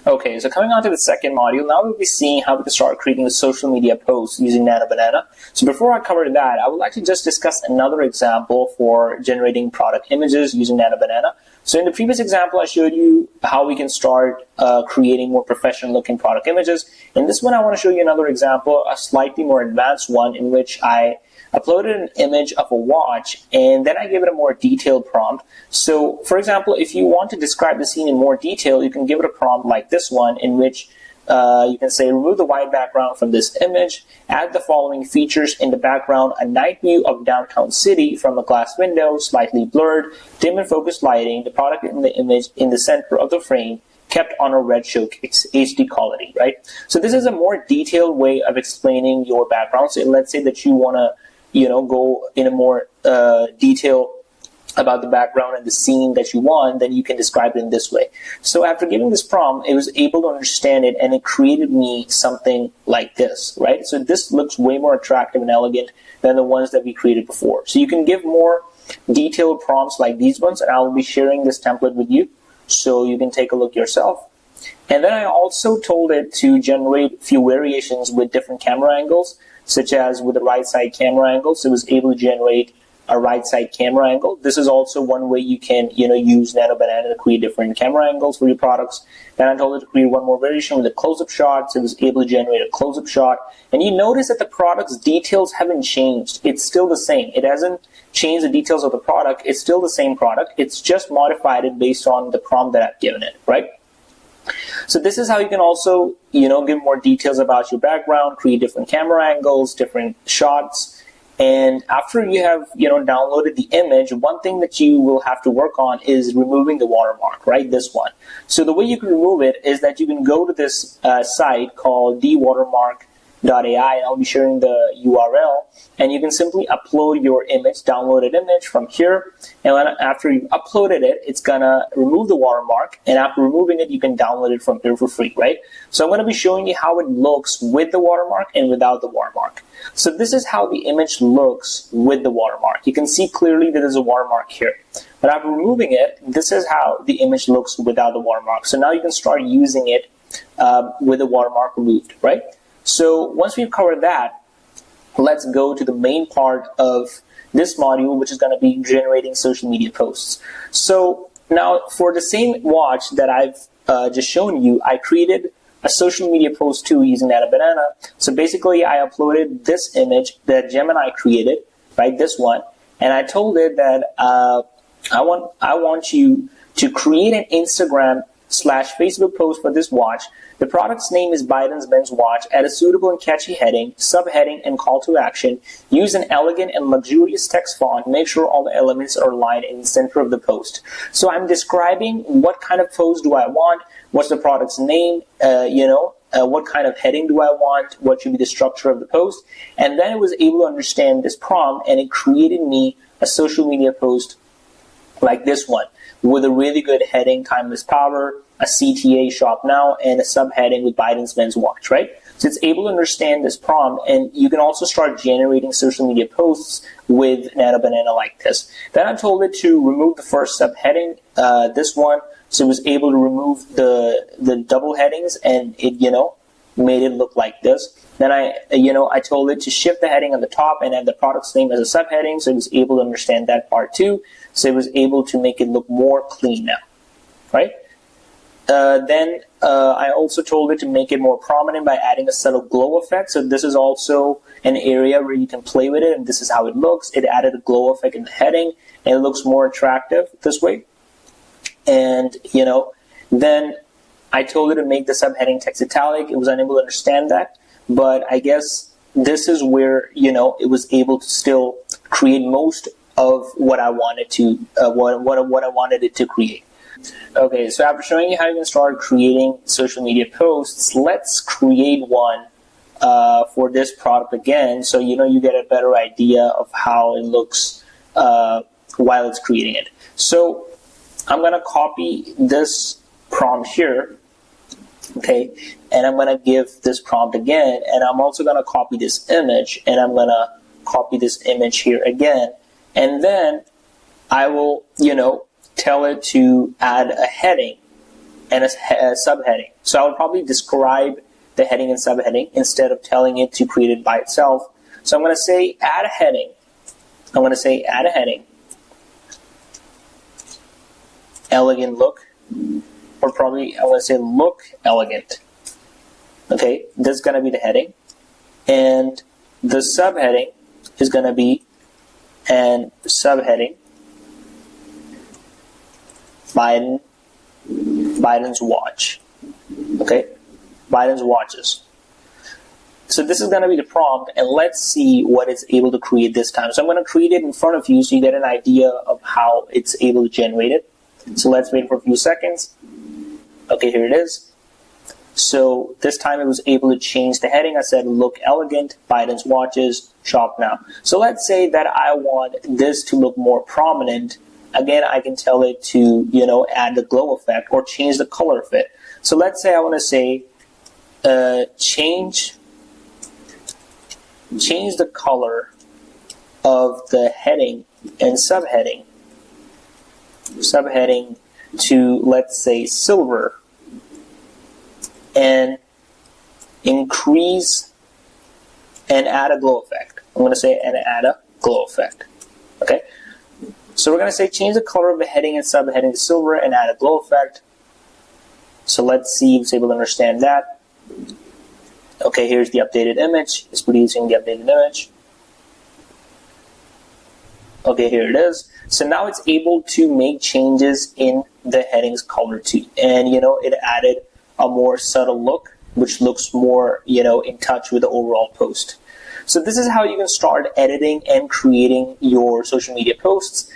Okay, so coming on to the second module, now we'll be seeing how we can start creating a social media post using Nano Banana. So before I cover that, I would like to just discuss another example for generating product images using Nano Banana. So in the previous example, I showed you how we can start creating more professional looking product images. In this one, I want to show you another example, a slightly more advanced one in which I uploaded an image of a watch and then I gave it a more detailed prompt. So for example, if you want to describe the scene in more detail, you can give it a prompt like this one in which you can say remove the white background from this image, add the following features in the background: a night view of downtown city from a glass window, slightly blurred, dim and focused lighting, the product in the image in the center of the frame, kept on a red showcase, HD quality, right? So this is a more detailed way of explaining your background. So let's say that you want to go in a more detail about the background and the scene that you want, then you can describe it in this way. So after giving this prompt, it was able to understand it and it created me something like this, right? So this looks way more attractive and elegant than the ones that we created before. So you can give more detailed prompts like these ones, and I'll be sharing this template with you so you can take a look yourself. And then I also told it to generate a few variations with different camera angles, such as with the right side camera angle. So it was able to generate a right side camera angle. This is also one way you can use Nano Banana to create different camera angles for your products. Then I told it to create one more variation with a close-up shot. So it was able to generate a close-up shot. And you notice that the product's details haven't changed. It's still the same. It hasn't changed the details of the product. It's still the same product. It's just modified it based on the prompt that I've given it, right? So this is how you can also, give more details about your background, create different camera angles, different shots. And after you have, downloaded the image, one thing that you will have to work on is removing the watermark, right? This one. So the way you can remove it is that you can go to this site called dwatermark.ai, and I'll be sharing the URL, and you can simply upload your image, downloaded image from here, and after you've uploaded it, it's gonna remove the watermark, and after removing it, you can download it from here for free, right? So I'm gonna be showing you how it looks with the watermark and without the watermark. So this is how the image looks with the watermark. You can see clearly that there's a watermark here. But after removing it, this is how the image looks without the watermark. So now you can start using it with the watermark removed, right? So once we've covered that, let's go to the main part of this module, which is going to be generating social media posts. So now for the same watch that I've just shown you, I created a social media post too using Nano Banana. So basically I uploaded this image that Gemini created, right, this one, and I told it that I want you to create an Instagram/Facebook post for this watch. The product's name is Biden's Ben's watch. Add a suitable and catchy heading, subheading, and call to action. Use an elegant and luxurious text font. Make sure all the elements are aligned in the center of the post. So I'm describing what kind of post do I want, what's the product's name, what kind of heading do I want, what should be the structure of the post, and then it was able to understand this prompt, and it created me a social media post like this one, with a really good heading, timeless power, a CTA, shop now, and a subheading with Biden's Ben's watch, right? So it's able to understand this prompt, and you can also start generating social media posts with Nano Banana like this. Then I told it to remove the first subheading, this one, so it was able to remove the double headings, and it, made it look like this. Then I told it to shift the heading on the top and add the product's name as a subheading, so it was able to understand that part too. So it was able to make it look more clean now, right? Then I also told it to make it more prominent by adding a subtle glow effect. So this is also an area where you can play with it, and this is how it looks. It added a glow effect in the heading, and it looks more attractive this way. And, then I told it to make the subheading text italic. It was unable to understand that, but I guess this is where, it was able to still create most of what I wanted to, what I wanted it to create. Okay, so after showing you how you can start creating social media posts, let's create one for this product again, so you get a better idea of how it looks while it's creating it. So I'm going to copy this prompt here, okay, and I'm going to give this prompt again, and I'm also going to copy this image, and I'm going to copy this image here again, and then I will, tell it to add a heading and a subheading. So I would probably describe the heading and subheading instead of telling it to create it by itself. So I'm going to say add a heading. I'm going to say add a heading. Elegant look. Or probably I'm going to say look elegant. Okay, this is going to be the heading. And the subheading is going to be an subheading Biden's watch. Okay, Biden's watches. So this is going to be the prompt, and let's see what it's able to create this time. So I'm going to create it in front of you so you get an idea of how it's able to generate it. So let's wait for a few seconds. Okay, here it is. So this time it was able to change the heading. I said, look elegant, Biden's watches, shop now. So let's say that I want this to look more prominent. Again, I can tell it to, add the glow effect or change the color of it. So let's say I want to say, change the color of the heading and subheading to, let's say, silver, and increase and add a glow effect. I'm going to say and add a glow effect. Okay, so we're going to say change the color of the heading and subheading to silver and add a glow effect. So let's see if it's able to understand that. Okay, here's the updated image. It's producing the updated image. Okay, here it is. So now it's able to make changes in the heading's color too. And, it added a more subtle look, which looks more, in touch with the overall post. So this is how you can start editing and creating your social media posts.